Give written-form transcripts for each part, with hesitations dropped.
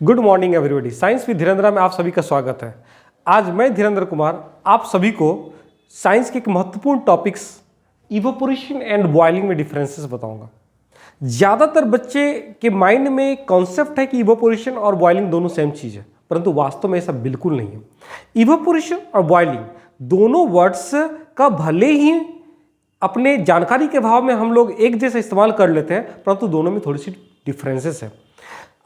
Good morning everybody. Science with Dhirendra में आप सभी का स्वागत है। आज मैं धीरेन्द्र कुमार आप सभी को साइंस के एक महत्वपूर्ण टॉपिक्स इवोपोरेशन एंड बॉइलिंग में डिफरेंसेस बताऊंगा। ज़्यादातर बच्चे के माइंड में कॉन्सेप्ट है कि इवोपोरेशन और बॉइलिंग दोनों सेम चीज़ है, परंतु वास्तव में ऐसा बिल्कुल नहीं है। इवोपोरेशन और बॉइलिंग दोनों वर्ड्स का भले ही अपने जानकारी के अभाव में हम लोग एक जैसा इस्तेमाल कर लेते हैं, परंतु दोनों में थोड़ी सी डिफरेंसेस है।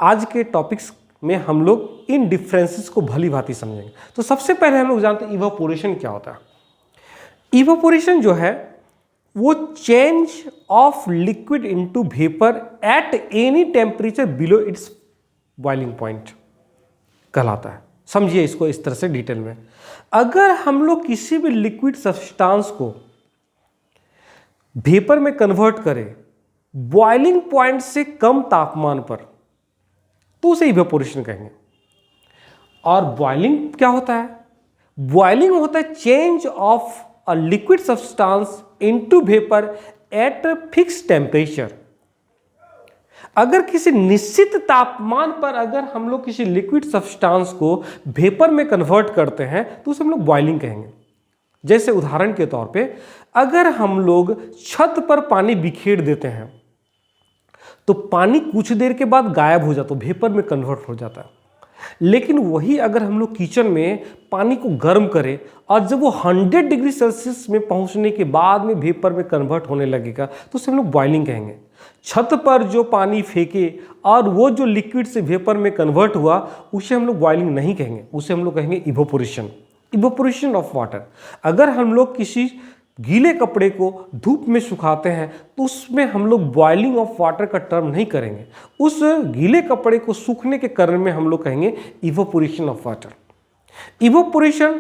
आज के टॉपिक्स में हम लोग इन डिफरेंसेस को भली भांति समझेंगे। तो सबसे पहले हम लोग जानते हैं इवोपोरेशन क्या होता है। इवोपोरेशन जो है वो change of liquid into vapour at any temperature below it's boiling point कहलाता है। समझिए इसको इस तरह से डिटेल में। अगर हम लोग किसी भी लिक्विड सब्सटेंस को वेपर में कन्वर्ट करें बॉइलिंग पॉइंट से कम तापमान पर तो उसे इवेपोरेशन कहेंगे। और बॉइलिंग क्या होता है? बॉइलिंग होता है change of a liquid substance into vapour eight fix temperature. अगर किसी निश्चित तापमान पर अगर हम लोग किसी लिक्विड सब्सटेंस को वेपर में कन्वर्ट करते हैं तो उसे हम लोग बॉइलिंग कहेंगे। जैसे उदाहरण के तौर पे अगर हम लोग छत पर पानी बिखेर देते हैं तो पानी कुछ देर के बाद गायब हो जाता है, वेपर में कन्वर्ट हो जाता है। लेकिन वही अगर हम लोग किचन में पानी को गर्म करें और जब वो 100 डिग्री सेल्सियस में पहुंचने के बाद में वेपर में कन्वर्ट होने लगेगा तो उसे हम लोग बॉइलिंग कहेंगे। छत पर जो पानी फेंके और वो जो लिक्विड से वेपर में कन्वर्ट हुआ उसे हम लोग बॉइलिंग नहीं कहेंगे, उसे हम लोग कहेंगे इवोपोरेशन, इवोपोरेशन ऑफ वाटर। अगर हम लोग किसी गीले कपड़े को धूप में सुखाते हैं तो उसमें हम लोग बॉइलिंग ऑफ वाटर का टर्म नहीं करेंगे, उस गीले कपड़े को सूखने के कारण में हम लोग कहेंगे इवोपोरेशन ऑफ वाटर। इवोपोरेशन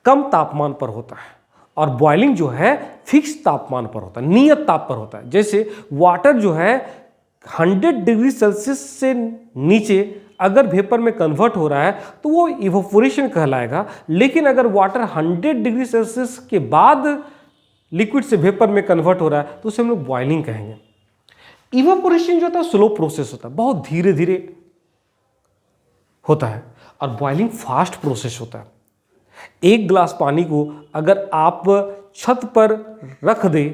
कम तापमान पर होता है और बॉइलिंग जो है फिक्स तापमान पर होता है, नियत ताप पर होता है। जैसे वाटर जो है 100 डिग्री सेल्सियस से नीचे अगर वेपर में कन्वर्ट हो रहा है तो वो इवोपोरेशन कहलाएगा। लेकिन अगर वाटर 100 डिग्री सेल्सियस के बाद लिक्विड से वेपर में कन्वर्ट हो रहा है तो उसे हम लोग बॉइलिंग कहेंगे। इवोपोरेशन जो होता है स्लो प्रोसेस होता है, बहुत धीरे धीरे होता है, और बॉइलिंग फास्ट प्रोसेस होता है। एक गिलास पानी को अगर आप छत पर रख दें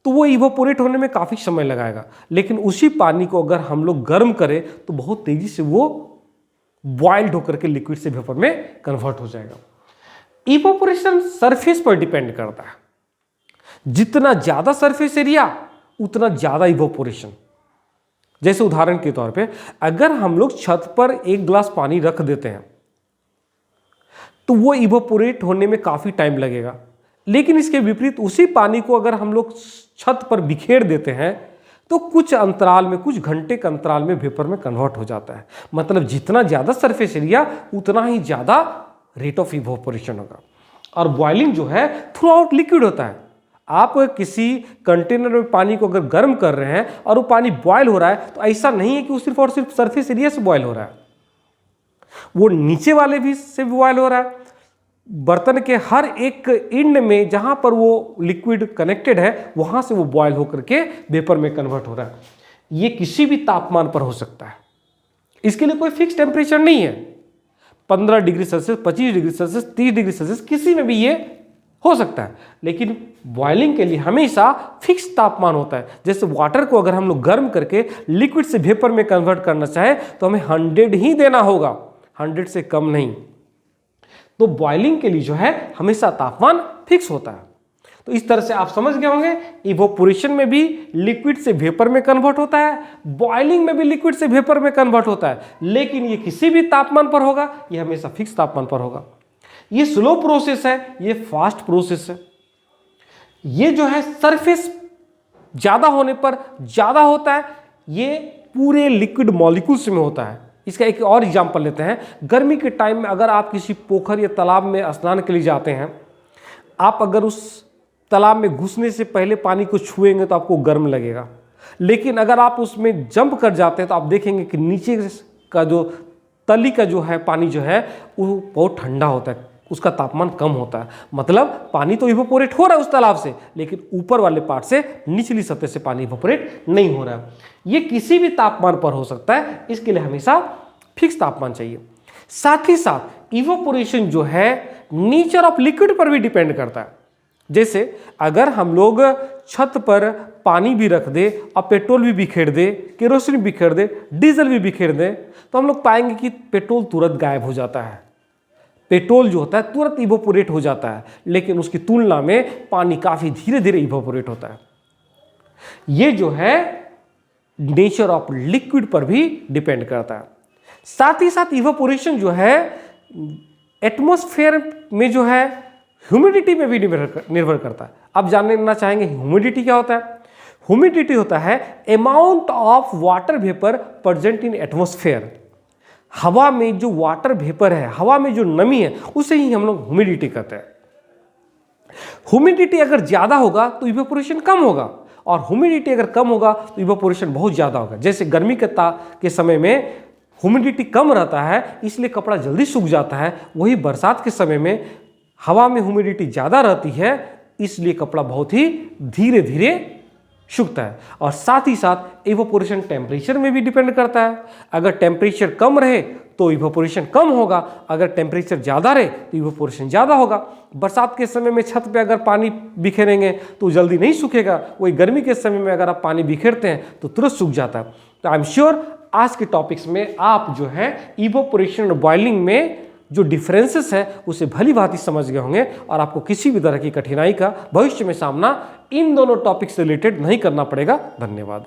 तो वो इवोपोरेट होने में काफ़ी समय लगाएगा, लेकिन उसी पानी को अगर हम लोग गर्म करें तो बहुत तेज़ी से वो बॉइल्ड होकर के लिक्विड से वेपर में कन्वर्ट हो जाएगा। इवोपोरेशन सरफेस पर डिपेंड करता है, जितना ज़्यादा सरफेस एरिया उतना ज़्यादा इवोपोरेशन। जैसे उदाहरण के तौर पे अगर हम लोग छत पर एक गिलास पानी रख देते हैं तो वो इवोपोरेट होने में काफ़ी टाइम लगेगा, लेकिन इसके विपरीत उसी पानी को अगर हम लोग छत पर बिखेर देते हैं तो कुछ अंतराल में, कुछ घंटे के अंतराल में वेपर में कन्वर्ट हो जाता है। मतलब जितना ज़्यादा सरफेस एरिया उतना ही ज़्यादा रेट ऑफ इवोपोरेशन होगा। और बॉइलिंग जो है थ्रू आउट लिक्विड होता है। आप किसी कंटेनर में पानी को अगर गर्म कर रहे हैं और वो पानी बॉयल हो रहा है तो ऐसा नहीं है कि वो सिर्फ और सिर्फ सरफेस एरिया से बॉयल हो रहा है, वो नीचे वाले भी से भी बॉयल हो रहा है। बर्तन के हर एक एंड में जहां पर वो लिक्विड कनेक्टेड है वहां से वो बॉयल होकर के वेपर में कन्वर्ट हो रहा है। ये किसी भी तापमान पर हो सकता है, इसके लिए कोई फिक्स टेम्परेचर नहीं है। 15 degree Celsius, 25 degree Celsius, 30 degree Celsius किसी में भी ये हो सकता है, लेकिन बॉइलिंग के लिए हमेशा फिक्स तापमान होता है। जैसे वाटर को अगर हम लोग गर्म करके लिक्विड से वेपर में कन्वर्ट करना चाहे तो हमें 100 ही देना होगा, 100 से कम नहीं। तो बॉइलिंग के लिए जो है हमेशा तापमान फिक्स होता है। तो इस तरह से आप समझ गए होंगे इवोपोरेशन में भी लिक्विड से वेपर में कन्वर्ट होता है, बॉइलिंग में भी लिक्विड से वेपर में कन्वर्ट होता है, लेकिन ये किसी भी तापमान पर होगा, ये हमेशा फिक्स तापमान पर होगा। ये स्लो प्रोसेस है, ये फास्ट प्रोसेस है। ये जो है सरफेस ज्यादा होने पर ज्यादा होता है, ये पूरे लिक्विड मॉलिक्यूल्स में होता है। इसका एक और एग्जांपल लेते हैं। गर्मी के टाइम में अगर आप किसी पोखर या तालाब में स्नान के लिए जाते हैं, आप अगर उस तालाब में घुसने से पहले पानी को छुएंगे तो आपको गर्म लगेगा, लेकिन अगर आप उसमें जंप कर जाते हैं तो आप देखेंगे कि नीचे का जो तली का जो है पानी जो है वो बहुत ठंडा होता है, उसका तापमान कम होता है। मतलब पानी तो इवोपोरेट हो रहा है उस तालाब से, लेकिन ऊपर वाले पार्ट से निचली सतह से पानी इवोपोरेट नहीं हो रहा है। ये किसी भी तापमान पर हो सकता है, इसके लिए हमेशा फिक्स तापमान चाहिए। साथ ही साथ इवोपोरेशन जो है नेचर ऑफ लिक्विड पर भी डिपेंड करता है। जैसे अगर हम लोग छत पर पानी भी रख दे और पेट्रोल भी बिखेर दे, केरोसिन भी बिखेर दे, डीजल भी बिखेर दे, तो हम लोग पाएंगे कि पेट्रोल तुरंत गायब हो जाता है। पेट्रोल जो होता है तुरंत इवोपोरेट हो जाता है, लेकिन उसकी तुलना में पानी काफी धीरे धीरे इवोपोरेट होता है। ये जो है नेचर ऑफ लिक्विड पर भी डिपेंड करता है। साथ ही साथ इवोपोरेशन जो है एटमॉस्फेयर में जो है ह्यूमिडिटी में भी निर्भर करता है। आप जानना चाहेंगे ह्यूमिडिटी क्या होता है? ह्यूमिडिटी होता है amount of water vapour present in atmosphere. हवा में जो वाटर वेपर है, हवा में जो नमी है, उसे ही हम लोग ह्यूमिडिटी कहते हैं। ह्यूमिडिटी अगर ज्यादा होगा तो इवेपोरेशन कम होगा, और ह्यूमिडिटी अगर कम होगा तो इवेपोरेशन बहुत ज्यादा होगा। जैसे गर्मी के समय में ह्यूमिडिटी कम रहता है, इसलिए कपड़ा जल्दी सूख जाता है। वही बरसात के समय में हवा में ह्यूमिडिटी ज़्यादा रहती है, इसलिए कपड़ा बहुत ही धीरे धीरे सूखता है। और साथ ही साथ इवेपोरेशन टेम्परेचर में भी डिपेंड करता है। अगर टेम्परेचर कम रहे तो इवेपोरेशन कम होगा, अगर टेम्परेचर ज़्यादा रहे तो इवेपोरेशन ज़्यादा होगा। बरसात के समय में छत पे अगर पानी बिखेरेंगे तो जल्दी नहीं सूखेगा, वही गर्मी के समय में अगर आप पानी बिखेरते हैं तो तुरंत सूख जाता है। तो आई एम श्योर आज के टॉपिक्स में आप जो है इवेपोरेशन और बॉइलिंग में जो डिफरेंसेस है उसे भली भांति समझ गए होंगे, और आपको किसी भी तरह की कठिनाई का भविष्य में सामना इन दोनों टॉपिक से रिलेटेड नहीं करना पड़ेगा। धन्यवाद।